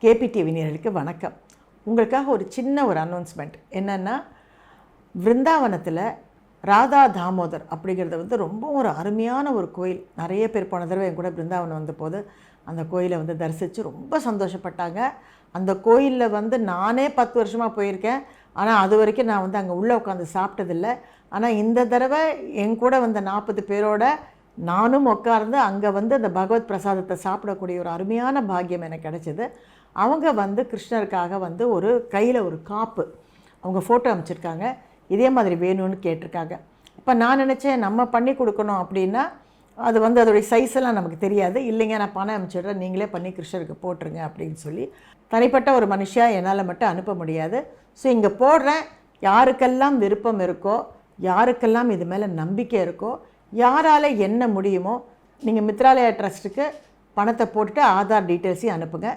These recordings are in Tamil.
கேபிடிவி நேயர்களுக்கு வணக்கம். உங்களுக்காக ஒரு சின்ன அனௌன்ஸ்மெண்ட் என்னென்னா, விருந்தாவனத்தில் ராதா தாமோதர் அப்படிங்கிறது ரொம்ப ஒரு அருமையான ஒரு கோயில். நிறைய பேர் போன தடவை என் கூட பிருந்தாவனம் வந்தபோது அந்த கோயிலை தரிசித்து ரொம்ப சந்தோஷப்பட்டாங்க. அந்த கோயிலில் நானே 10 வருஷமாக போயிருக்கேன். ஆனால் அது வரைக்கும் நான் அங்கே உள்ளே உட்காந்து சாப்பிட்டதில்லை. ஆனால் இந்த தடவை என் கூட 40 பேரோட நானும் உட்கார்ந்து அங்கே அந்த பகவத் பிரசாதத்தை சாப்பிடக்கூடிய ஒரு அருமையான பாக்கியம் எனக்கு கிடச்சிது. அவங்க கிருஷ்ணருக்காக ஒரு கையில் ஒரு காப்பு அவங்க ஃபோட்டோ அமைச்சிருக்காங்க. இதே மாதிரி வேணும்னு கேட்டிருக்காங்க. இப்போ நான் நினச்சேன், நம்ம பண்ணி கொடுக்கணும் அப்படின்னா அது அதோடைய சைஸ் எல்லாம் நமக்கு தெரியாது. இல்லைங்க, நான் பணம் அனுப்பிச்சிடுறேன், நீங்களே பண்ணி கிருஷ்ணருக்கு போட்டுருங்க அப்படின்னு சொல்லி தனிப்பட்ட ஒரு மனுஷியாக என்னால் மட்டும் அனுப்ப முடியாது. ஸோ இங்கே போடுறேன். யாருக்கெல்லாம் விருப்பம் இருக்கோ, யாருக்கெல்லாம் இது மேலே நம்பிக்கை இருக்கோ, யாரால் என்ன முடியுமோ நீங்கள் மித்ராலயா ட்ரஸ்ட்டுக்கு பணத்தை போட்டுட்டு ஆதார் டீட்டெயில்ஸையும் அனுப்புங்க.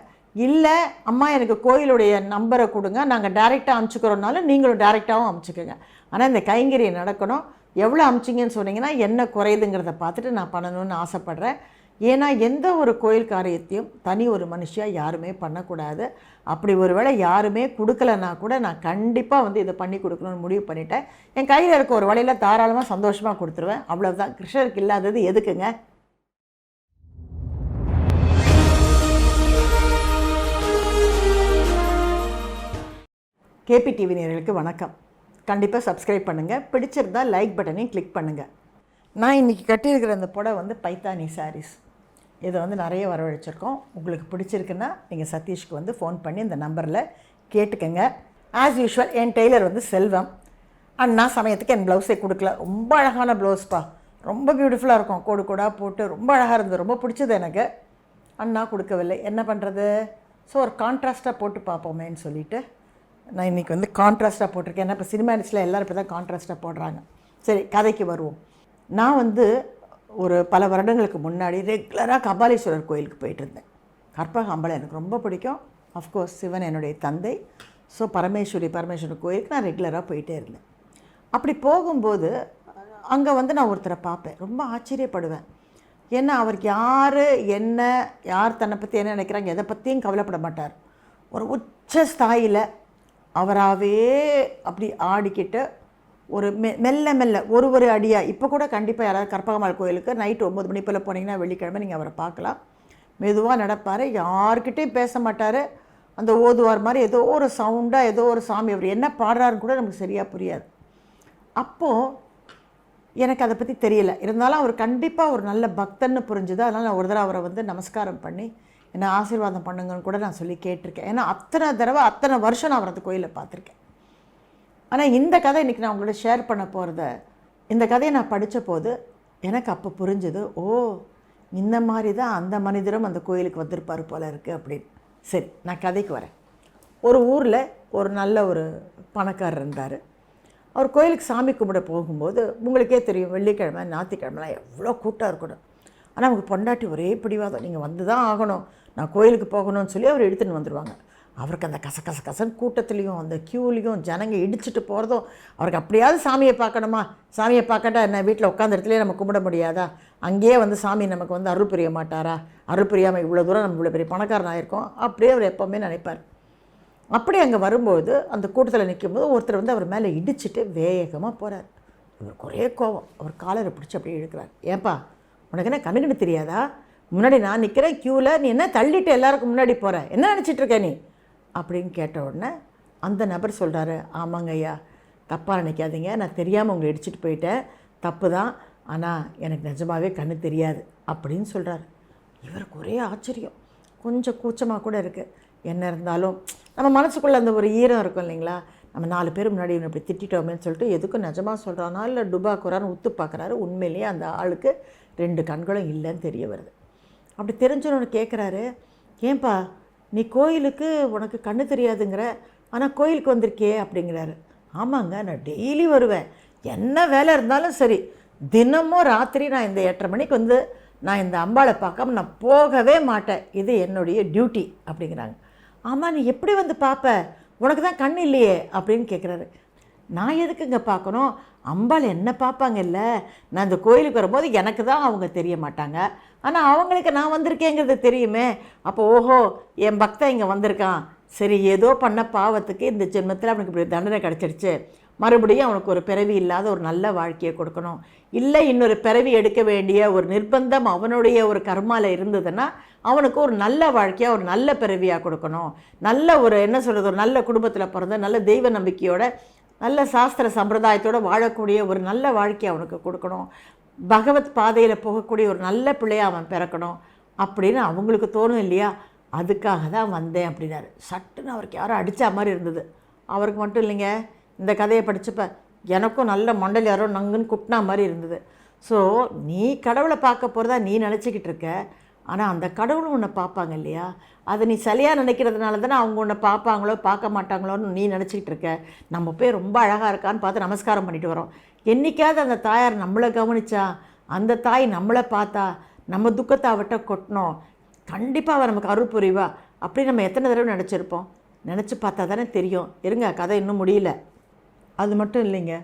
இல்லை அம்மா எனக்கு கோயிலுடைய நம்பரை கொடுங்க, நாங்கள் டைரெக்டாக அனுப்பிச்சிக்கிறோன்னாலும் நீங்களும் டைரெக்டாகவும் அனுப்பிச்சிக்கோங்க. ஆனால் இந்த கைங்கரியை நடக்கணும். எவ்வளோ அனுப்பிச்சிங்கன்னு சொன்னீங்கன்னா என்ன குறையுதுங்கிறத பார்த்துட்டு நான் பண்ணணும்னு ஆசைப்பட்றேன். ஏன்னா எந்த ஒரு கோயில் காரியத்தையும் தனி ஒரு மனுஷியாக யாருமே பண்ணக்கூடாது. அப்படி ஒரு வேளை யாருமே கொடுக்கலன்னா கூட நான் கண்டிப்பாக இதை பண்ணி கொடுக்கணும்னு முடிவு பண்ணிட்டேன். என் கையில் இருக்க ஒரு வழியில் தாராளமாக சந்தோஷமாக கொடுத்துருவேன். அவ்வளோதான். கிருஷ்ணருக்கு இல்லாதது எதுக்குங்க? கேபிடிவி நேயர்களுக்கு வணக்கம். கண்டிப்பாக சப்ஸ்கிரைப் பண்ணுங்கள். பிடிச்சிருந்தால் லைக் பட்டனையும் கிளிக் பண்ணுங்கள். நான் இன்றைக்கி கட்டியிருக்கிற இந்த புடவை பைத்தானி சாரீஸ். இதை நிறைய வரவழைச்சிருக்கோம். உங்களுக்கு பிடிச்சிருக்குன்னா நீங்கள் சதீஷ்க்கு ஃபோன் பண்ணி இந்த நம்பரில் கேட்டுக்கங்க. ஆஸ் யூஷுவல் என் டெய்லர் செல்வம். அண்ணா சமயத்துக்கு என் ப்ளவுஸே கொடுக்கல. ரொம்ப அழகான ப்ளவுஸ்ப்பா, ரொம்ப பியூட்டிஃபுல்லாக இருக்கும். கோடு கோடாக போட்டு ரொம்ப அழகாக இருந்தது, ரொம்ப பிடிச்சது எனக்கு. அண்ணா கொடுக்கவில்லை, என்ன பண்ணுறது? ஸோ ஒரு கான்ட்ராஸ்ட்டாக போட்டு பார்ப்போமேன்னு சொல்லிவிட்டு நான் இன்றைக்கி கான்ட்ராஸ்ட்டாக போட்டிருக்கேன். ஏன்னா இப்போ சினிமா இண்டஸ்ட்ரியில் எல்லோரும் இப்போ தான் கான்ட்ராஸ்ட்டாக போடுறாங்க. சரி, கதைக்கு வருவோம். நான் ஒரு பல வருடங்களுக்கு முன்னாடி ரெகுலராக கபாலீஸ்வரர் கோயிலுக்கு போயிட்டுருந்தேன். கற்பகாம்பலம் எனக்கு ரொம்ப பிடிக்கும். அஃப்கோர்ஸ் சிவன் என்னுடைய தந்தை. ஸோ பரமேஸ்வரர் கோயிலுக்கு நான் ரெகுலராக போயிட்டே இருந்தேன். அப்படி போகும்போது அங்கே நான் ஒருத்தரை பார்ப்பேன், ரொம்ப ஆச்சரியப்படுவேன். ஏன்னா அவருக்கு யார் தன்னை பற்றி என்ன நினைக்கிறாங்க எதை பற்றியும் கவலைப்பட மாட்டார். ஒரு உச்ச ஸ்தாயில் அவராகவே அப்படி ஆடிக்கிட்டு ஒரு மெல்ல ஒரு அடியாக. இப்போ கூட கண்டிப்பாக யாராவது கற்பகம்மாள் கோயிலுக்கு நைட்டு 9 மணி போல் போனீங்கன்னா வெள்ளிக்கிழமை நீங்கள் அவரை பார்க்கலாம். மெதுவாக நடப்பார், யார்கிட்டையும் பேச மாட்டார். அந்த ஓதுவார் மாதிரி ஏதோ ஒரு சவுண்டாக ஏதோ ஒரு சாமி, அவர் என்ன பாடுறாருன்னு கூட நமக்கு சரியாக புரியாது. அப்போது எனக்கு அதை பற்றி தெரியல. இருந்தாலும் அவர் கண்டிப்பாக ஒரு நல்ல பக்தன்னு புரிஞ்சுது. அதனால் நான் ஒரு தடவை அவரை நமஸ்காரம் பண்ணி என்னை ஆசீர்வாதம் பண்ணுங்கன்னு கூட நான் சொல்லி கேட்டிருக்கேன். ஏன்னா அத்தனை தடவை அத்தனை வருஷம் நான் அவரது கோயிலில் பார்த்துருக்கேன். ஆனால் இந்த கதை இன்றைக்கி நான் உங்களோட ஷேர் பண்ண இந்த கதையை நான் படித்த போது எனக்கு அப்போ புரிஞ்சுது, ஓ இந்த மாதிரி தான் அந்த மனிதரும் அந்த கோயிலுக்கு வந்திருப்பார் போல இருக்குது அப்படின்னு. சரி, நான் கதைக்கு வரேன். ஒரு ஊரில் ஒரு நல்ல ஒரு பணக்காரர் இருந்தார். அவர் கோயிலுக்கு சாமி கும்பிட போகும்போது உங்களுக்கே தெரியும், வெள்ளிக்கிழமை ஞாயிற்றுக்கிழமைலாம் எவ்வளோ கூட்டம் இருக்கணும். ஆனால் அவங்க பொண்டாட்டி ஒரே பிடிவாதம், நீங்கள் வந்து தான் ஆகணும், நான் கோயிலுக்கு போகணும்னு சொல்லி அவர் எடுத்துன்னு வந்துடுவாங்க. அவருக்கு அந்த கசகசன்னு கூட்டத்துலேயும் அந்த க்யூலேயும் ஜனங்க இடிச்சிட்டு போகிறதும், அவருக்கு அப்படியாவது சாமியை பார்க்கணுமா, சாமியை பார்க்கட்டா என்ன வீட்டில் உட்காந்த இடத்துலேயே நம்ம கும்பிட முடியாதா, அங்கேயே சாமி நமக்கு அருள் புரிய மாட்டாரா, அருள் புரியாமல் இவ்வளோ தூரம் நம்ம இவ்வளோ பெரிய பணக்காரன் ஆகிருக்கோம் அப்படியே அவர் எப்போவுமே நினைப்பார். அப்படி அங்கே வரும்போது அந்த கூட்டத்தில் நிற்கும்போது ஒருத்தர் அவர் மேலே இடிச்சிட்டு வேகமாக போகிறார். இவருக்கு ஒரே கோவம். அவர் காலரை பிடிச்சி அப்படியே இழுக்கிறார். ஏன்பா உனக்கு என்ன கண்ணுக்கிட்டு தெரியாதா, முன்னாடி நான் நிற்கிறேன் க்யூவில், நீ என்ன தள்ளிட்டு எல்லாருக்கும் முன்னாடி போகிற, என்ன நினச்சிட்ருக்க நீ அப்படின்னு கேட்ட உடனே அந்த நபர் சொல்கிறாரு, ஆமாங்க ஐயா, தப்பாக நினைக்காதீங்க, நான் தெரியாமல் உங்களை இடிச்சிட்டு போயிட்டேன், தப்பு தான், ஆனால் எனக்கு நிஜமாகவே கண்ணு தெரியாது அப்படின்னு சொல்கிறாரு. இவருக்கு ஒரே ஆச்சரியம், கொஞ்சம் கூச்சமாக கூட இருக்குது. என்ன இருந்தாலும் நம்ம மனசுக்குள்ளே அந்த ஒரு ஈரம் இருக்கும் இல்லைங்களா, நம்ம 4 பேர் முன்னாடி இவனை இப்படி திட்டோமேன்னு சொல்லிட்டு எதுக்கும் நிஜமாக சொல்கிறானா இல்லை டுபாக்குறான்னு உத்து பார்க்குறாரு. உண்மையிலேயே அந்த ஆளுக்கு 2 கண்களும் இல்லைன்னு தெரிய வருது. அப்படி தெரிஞ்சவனு கேட்குறாரு, ஏன்பா நீ கோயிலுக்கு உனக்கு கண்ணு தெரியாதுங்கிற, ஆனால் கோயிலுக்கு வந்திருக்கே அப்படிங்கிறாரு. ஆமாங்க, நான் டெய்லி வருவேன், என்ன வேலை இருந்தாலும் சரி, தினமும் ராத்திரி நான் இந்த 8:30 மணிக்கு நான் இந்த அம்பாளை பார்க்காம நான் போகவே மாட்டேன், இது என்னுடைய டியூட்டி அப்படிங்கிறாங்க. ஆமாம், நீ எப்படி பார்ப்ப, உனக்கு தான் கண் இல்லையே அப்படின்னு கேட்குறாரு. நான் எதுக்குங்க பார்க்கணும், அம்பாள் என்ன பார்ப்பாங்க இல்லை, நான் இந்த கோயிலுக்கு வரும்போது எனக்கு தான் அவங்க தெரிய மாட்டாங்க, ஆனால் அவங்களுக்கு நான் வந்திருக்கேங்கிறது தெரியுமே. அப்போ ஓஹோ, என் பக்தன் இங்கே வந்திருக்கான், சரி ஏதோ பண்ண பாவத்துக்கு இந்த ஜென்மத்தில் அவனுக்கு இப்படி தண்டனை கிடச்சிருச்சு, மறுபடியும் அவனுக்கு ஒரு பிறவி இல்லாத ஒரு நல்ல வாழ்க்கையை கொடுக்கணும், இல்லை இன்னொரு பிறவி எடுக்க வேண்டிய ஒரு நிர்பந்தம் அவனுடைய ஒரு கர்மாவில் இருந்ததுன்னா அவனுக்கு ஒரு நல்ல வாழ்க்கையாக ஒரு நல்ல பிறவியாக கொடுக்கணும், நல்ல ஒரு என்ன சொல்கிறது, ஒரு நல்ல குடும்பத்தில் பிறந்த நல்ல தெய்வ நம்பிக்கையோட நல்ல சாஸ்திர சம்பிரதாயத்தோடு வாழக்கூடிய ஒரு நல்ல வாழ்க்கையை அவனுக்கு கொடுக்கணும், பகவத் பாதையில் போகக்கூடிய ஒரு நல்ல பிள்ளையாக அவன் பிறக்கணும் அப்படின்னு அவங்களுக்கு தோணும் இல்லையா. அதுக்காக தான் வந்தேன் அப்படின்னாரு. சட்டுன்னு அவருக்கு யாரும் அடித்தா மாதிரி இருந்தது. அவருக்கு மட்டும் இல்லைங்க, இந்த கதையை படித்தப்ப எனக்கும் நல்ல மண்டல் யாரோ நங்குன்னு குட்டினா மாதிரி இருந்தது. ஸோ நீ கடவுளை பார்க்க போகிறதா நீ நினச்சிக்கிட்டு இருக்க, ஆனால் அந்த கடவுளும் உன்னை பார்ப்பாங்க இல்லையா. அதை நீ சரியாக நினைக்கிறதுனால தானே அவங்க உன்னை பார்ப்பாங்களோ பார்க்க மாட்டாங்களோன்னு நீ நினச்சிக்கிட்டு இருக்க. நம்ம போய் ரொம்ப அழகாக இருக்கான்னு பார்த்து நமஸ்காரம் பண்ணிட்டு வரோம். என்றைக்காவது அந்த தாயார் நம்மளை கவனிச்சா, அந்த தாய் நம்மளை பார்த்தா, நம்ம துக்கத்தை அவட்ட கொட்டணும், கண்டிப்பாக அவள் நமக்கு அருள் புரிவா அப்படி நம்ம எத்தனை தடவை நினச்சிருப்போம். நினச்சி பார்த்தா தானே தெரியும். இருங்க, கதை இன்னும் முடியல. அது மட்டும் இல்லைங்க,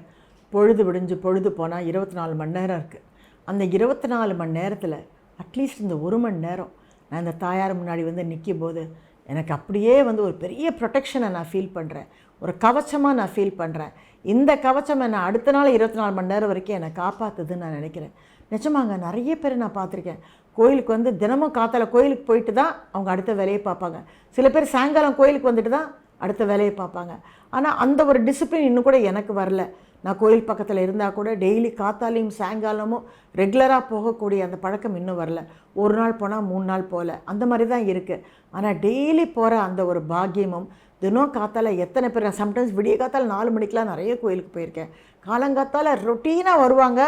பொழுது விடிஞ்சு பொழுது போனால் 24 மணி நேரம் இருக்குது. அந்த 24 மணி நேரத்தில் அட்லீஸ்ட் இந்த 1 மணி நேரம் நான் இந்த தாயார் முன்னாடி வந்து நிற்கும் போது எனக்கு அப்படியே வந்து ஒரு பெரிய ப்ரொடெக்ஷனை நான் ஃபீல் பண்ணுறேன், ஒரு கவச்சமாக நான் ஃபீல் பண்ணுறேன். இந்த கவச்சம் என்னை அடுத்த நாள் 24 மணி நேரம் வரைக்கும் என்னை காப்பாற்றுதுன்னு நான் நினைக்கிறேன். நிஜமாங்க, நிறைய பேர் நான் பார்த்துருக்கேன். கோயிலுக்கு வந்து தினமும் காத்தால கோயிலுக்கு போயிட்டு தான் அவங்க அடுத்த வேலையை பார்ப்பாங்க. சில பேர் சாயங்காலம் கோயிலுக்கு வந்துட்டு தான் அடுத்த வேலையை பார்ப்பாங்க. ஆனால் அந்த ஒரு டிசிப்ளின் இன்னும் கூட எனக்கு வரல. நான் கோயில் பக்கத்தில் இருந்தால் கூட டெய்லி காத்தாலையும் சாயங்காலமும் ரெகுலராக போகக்கூடிய அந்த பழக்கம் இன்னும் வரல. ஒரு நாள் போனால் 3 நாள் போகல, அந்த மாதிரி தான் இருக்குது. ஆனால் டெய்லி போகிற அந்த ஒரு பாக்கியமும், தினம் காத்தால எத்தனை பேர், சம்டைம்ஸ் விடிய காத்தால் 4 மணிக்கெலாம் நிறைய கோயிலுக்கு போயிருக்கேன். காலங்காத்தால் ரொட்டீனாக வருவாங்க,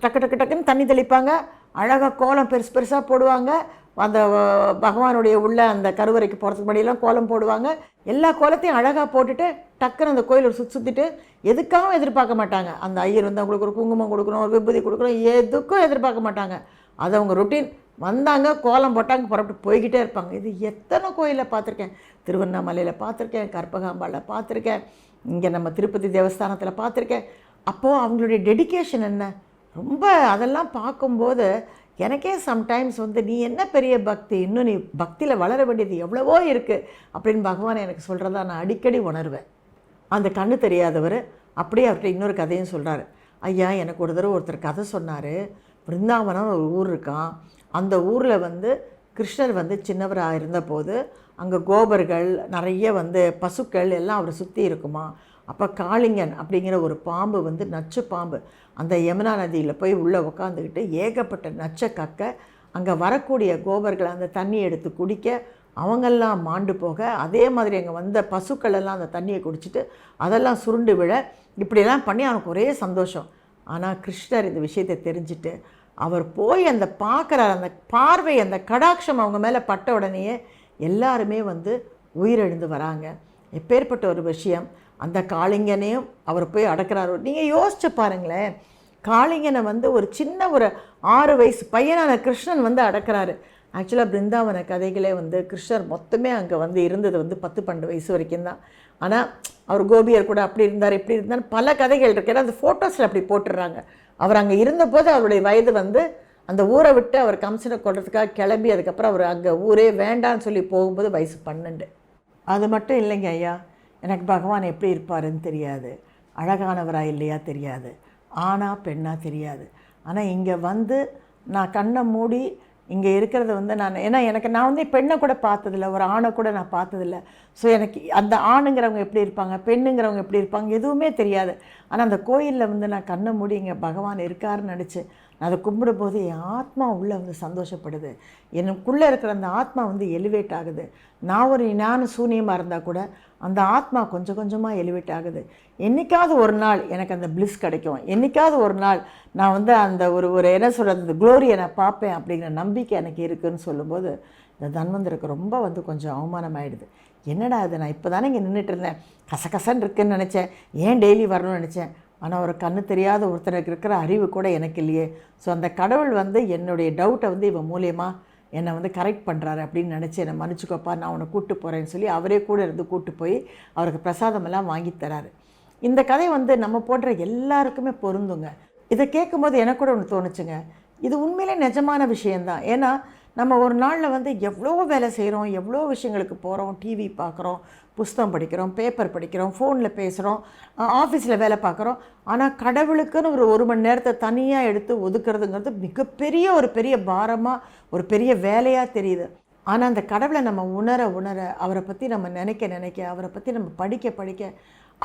டக்கு டக்கு டக்குன்னு தண்ணி தெளிப்பாங்க, அழகாக கோலம் பெருசு பெருசாக போடுவாங்க, அந்த பகவானுடைய உள்ள அந்த கருவறைக்கு போகிறதுக்கு முன்னாடியெல்லாம் கோலம் போடுவாங்க. எல்லா கோலத்தையும் அழகாக போட்டுட்டு டக்குன்னு அந்த கோயில் ஒரு சுற்றிட்டு எதுக்காகவும் எதிர்பார்க்க மாட்டாங்க. அந்த ஐயர் வந்து அவங்களுக்கு ஒரு குங்குமம் கொடுக்கணும், ஒரு விபூதி கொடுக்கணும், எதுக்கும் எதிர்பார்க்க மாட்டாங்க. அது அவங்க ரொட்டீன். வந்தாங்க, கோலம் போட்டாங்க, புறப்பட்டு போய்கிட்டே இருப்பாங்க. இது எத்தனை கோயிலில் பார்த்துருக்கேன். திருவண்ணாமலையில் பார்த்துருக்கேன், கற்பகாம்பாவில் பார்த்துருக்கேன், இங்கே நம்ம திருப்பதி தேவஸ்தானத்தில் பார்த்துருக்கேன். அப்போது அவங்களுடைய டெடிக்கேஷன் என்ன ரொம்ப, அதெல்லாம் பார்க்கும்போது எனக்கே சம்டைம்ஸ் வந்து நீ என்ன பெரிய பக்தி, இன்னும் நீ பக்தியில் வளர வேண்டியது எவ்வளவோ இருக்குது அப்படின்னு பகவான் எனக்கு சொல்கிறதா நான் அடிக்கடி உணர்வேன். அந்த கண்ணு தெரியாதவர் அப்படியே அவர்கிட்ட இன்னொரு கதையும் சொல்கிறார். ஐயா, எனக்கு ஒரு தடவை ஒருத்தர் கதை சொன்னார். பிருந்தாவனம் ஒரு ஊர் இருக்கான். அந்த ஊரில் வந்து கிருஷ்ணர் வந்து சின்னவராக இருந்தபோது அங்கே கோபர்கள் நிறைய வந்து பசுக்கள் எல்லாம் அவரை சுற்றி இருக்குமா. அப்போ காளிங்கன் அப்படிங்கிற ஒரு பாம்பு வந்து நச்சு பாம்பு அந்த யமுனா நதியில் போய் உள்ளே உட்காந்துக்கிட்டு ஏகப்பட்ட நச்சை கக்க, அங்கே வரக்கூடிய கோபர்கள் அந்த தண்ணியை எடுத்து குடிக்க, அவங்கெல்லாம் மாண்டு போக, அதே மாதிரி அங்கே வந்த பசுக்கள் எல்லாம் அந்த தண்ணியை குடிச்சிட்டு அதெல்லாம் சுருண்டு விழ, இப்படியெல்லாம் பண்ணி அவனுக்கு ஒரே சந்தோஷம். ஆனால் கிருஷ்ணர் இந்த விஷயத்தை தெரிஞ்சுட்டு அவர் போய் அந்த பார்க்குறார், அந்த பார்வை, அந்த கடாட்சம் அவங்க மேலே பட்ட உடனேயே எல்லாருமே வந்து உயிரிழந்து வராங்க. எப்பேற்பட்ட ஒரு விஷயம். அந்த காளிங்கனையும் அவர் போய் அடக்கிறார். நீங்கள் யோசிச்சு பாருங்களேன், காளிங்கனை வந்து ஒரு சின்ன ஒரு 6 வயசு பையனான கிருஷ்ணன் வந்து அடக்கிறாரு. ஆக்சுவலாக பிருந்தாவன கதைகளே வந்து கிருஷ்ணர் மொத்தமே அங்கே வந்து இருந்தது வந்து 10-12 வயசு வரைக்கும் தான். ஆனால் அவர் கோபியர் கூட அப்படி இருந்தார் இப்படி இருந்தார் பல கதைகள் இருக்கு. ஏன்னா அந்த ஃபோட்டோஸில் அப்படி போட்டுடுறாங்க. அவர் அங்கே இருந்தபோது அவருடைய வயது வந்து அந்த ஊரை விட்டு அவர் கம்சனை கொள்றதுக்காக கிளம்பி அதுக்கப்புறம் அவர் அங்கே ஊரே வேண்டான்னு சொல்லி போகும்போது வயசு 12. அது மட்டும் இல்லைங்க ஐயா, எனக்கு பகவான் எப்படி இருப்பாருன்னு தெரியாது, அழகானவராக இல்லையா தெரியாது, ஆணா பெண்ணா தெரியாது. ஆனால் இங்கே வந்து நான் கண்ணை மூடி இங்கே இருக்கிறத வந்து நான் வந்து பெண்ணை கூட பார்த்ததில்ல, ஒரு ஆணை கூட நான் பார்த்ததில்ல. ஸோ எனக்கு அந்த ஆணுங்கிறவங்க எப்படி இருப்பாங்க, பெண்ணுங்கிறவங்க எப்படி இருப்பாங்க எதுவுமே தெரியாது. ஆனால் அந்த கோயிலில் வந்து நான் கண்ணை மூடி இங்கே பகவான் இருக்காருன்னு நினச்சி நான் அதை கும்பிடும்போது என் ஆத்மா உள்ளே வந்து சந்தோஷப்படுது. எனக்குள்ளே இருக்கிற அந்த ஆத்மா வந்து எலிவேட் ஆகுது. நான் ஒரு ஞான சூன்யமாக இருந்தால் கூட அந்த ஆத்மா கொஞ்சம் கொஞ்சமாக எலிவேட் ஆகுது. என்றைக்காவது ஒரு நாள் எனக்கு அந்த பிளிஸ் கிடைக்கும், என்றைக்காவது ஒரு நாள் நான் வந்து அந்த ஒரு என்ன சொல்கிறது, அந்த க்ளோரியை நான் பார்ப்பேன் அப்படிங்கிற நம்பிக்கை எனக்கு இருக்குதுன்னு சொல்லும்போது இந்த தன்வந்தருக்கு ரொம்ப வந்து கொஞ்சம் அவமானமாயிடுது. என்னடா அது, நான் இப்போ தானே இங்கே நின்றுட்டு இருந்தேன், கசகசன்னு இருக்குன்னு நினச்சேன், ஏன் டெய்லி வரணும்னு நினச்சேன். ஆனால் ஒரு கண்ணு தெரியாத ஒருத்தருக்கு இருக்கிற அறிவு கூட எனக்கு இல்லையே. ஸோ அந்த கடவுள் வந்து என்னுடைய டவுட்டை வந்து இவன் மூலியமாக என்னை வந்து கரெக்ட் பண்ணுறாரு அப்படின்னு நினச்சி என்னை மன்னிச்சுக்கோப்பா, நான் உன்னை கூப்பிட்டு போகிறேன்னு சொல்லி அவரே கூட இருந்து கூப்பிட்டு போய் அவருக்கு பிரசாதமெல்லாம் வாங்கி தராரு. இந்த கதை வந்து நம்ம போன்ற எல்லாருக்குமே பொருந்துங்க. இதை கேட்கும்போது எனக்கு கூட ஒன்று தோணுச்சுங்க. இது உண்மையிலே நிஜமான விஷயந்தான். ஏன்னா நம்ம ஒரு நாளில் வந்து எவ்வளோ வேலை செய்கிறோம், எவ்வளோ விஷயங்களுக்கு போகிறோம், டிவி பார்க்குறோம், புஸ்தகம் படிக்கிறோம், பேப்பர் படிக்கிறோம், ஃபோனில் பேசுகிறோம், ஆஃபீஸில் வேலை பார்க்குறோம். ஆனால் கடவுளுக்குன்னு ஒரு மணி நேரத்தை தனியாக எடுத்து ஒதுக்குறதுங்கிறது மிகப்பெரிய ஒரு பெரிய பாரமாக, ஒரு பெரிய வேலையாக தெரியுது. ஆனால் அந்த கடவுளை நம்ம உணர உணர, அவரை பற்றி நம்ம நினைக்க அவரை பற்றி நம்ம படிக்க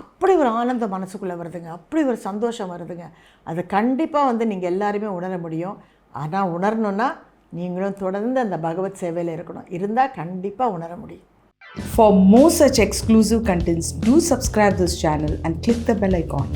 அப்படி ஒரு ஆனந்தம் மனசுக்குள்ளே வருதுங்க, அப்படி ஒரு சந்தோஷம் வருதுங்க. அது கண்டிப்பாக வந்து நீங்கள் எல்லாருமே உணர முடியும். ஆனால் உணரணுன்னா நீங்களும் தொடர்ந்து அந்த பகவத் சேவையில் இருக்கணும். இருந்தால் கண்டிப்பாக உணர முடியும். For more such exclusive contents, do subscribe this channel and click the bell icon.